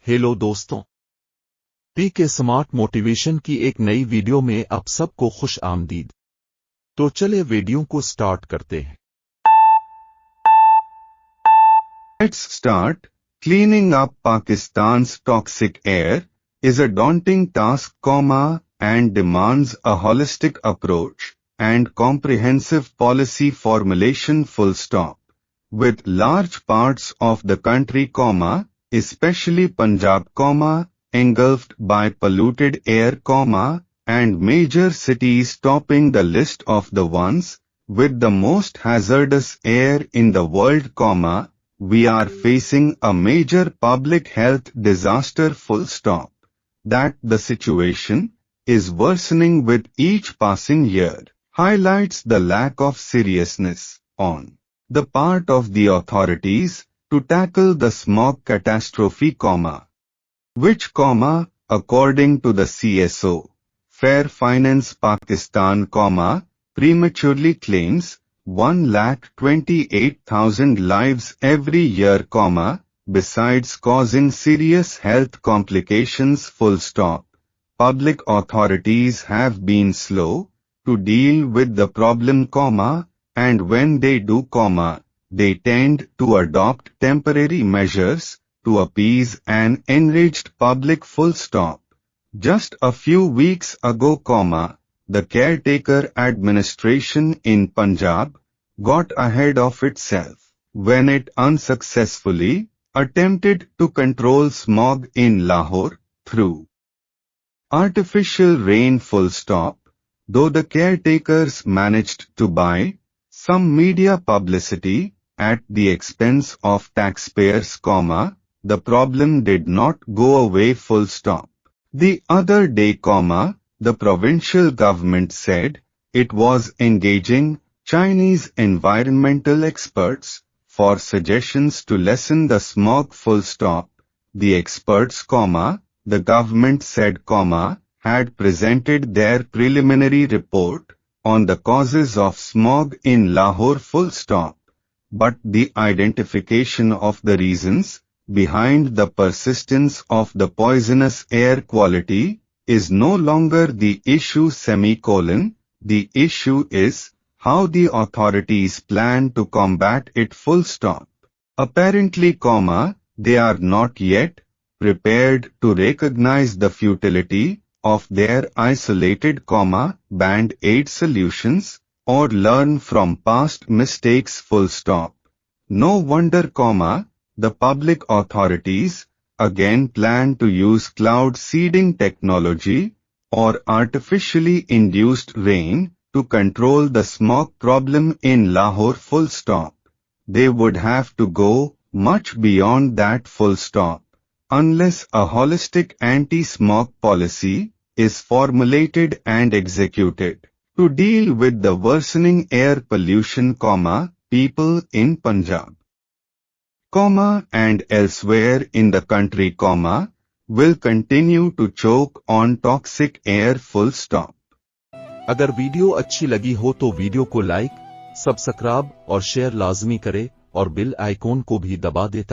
Hello दोस्तों, P के smart motivation की एक नई वीडियो में आप सबको खुश आमदीद। तो चले वीडियो को स्टार्ट करते हैं। Let's start. Cleaning up Pakistan's toxic air is a daunting task, and demands a holistic approach and comprehensive policy formulation, With large parts of the country, especially Punjab, engulfed by polluted air, and major cities topping the list of the ones with the most hazardous air in the world, we are facing a major public health disaster, That the situation is worsening with each passing year highlights the lack of seriousness on the part of the authorities to tackle the smog catastrophe, which, according to the CSO, Fair Finance Pakistan, prematurely claims 128,000 lives every year, besides causing serious health complications, Public authorities have been slow to deal with the problem, and when they do, they tend to adopt temporary measures to appease an enraged public, Just a few weeks ago, the caretaker administration in Punjab got ahead of itself when it unsuccessfully attempted to control smog in Lahore through artificial rain, Though the caretakers managed to buy some media publicity at the expense of taxpayers, the problem did not go away, The other day, the provincial government said it was engaging Chinese environmental experts for suggestions to lessen the smog, The experts, the government said, had presented their preliminary report on the causes of smog in Lahore, But the identification of the reasons behind the persistence of the poisonous air quality is no longer the issue, The issue is how the authorities plan to combat it, Apparently, they are not yet prepared to recognize the futility of their isolated, band-aid solutions or learn from past mistakes, No wonder, the public authorities again plan to use cloud seeding technology or artificially induced rain to control the smog problem in Lahore, They would have to go much beyond that, unless a holistic anti-smog policy is formulated and executed to deal with the worsening air pollution, people in Punjab, and elsewhere in the country, will continue to choke on toxic air, अगर video अच्छी लगी हो तो video को like, subscribe और share लाजमी करें और बेल आइकॉन को भी दबा दें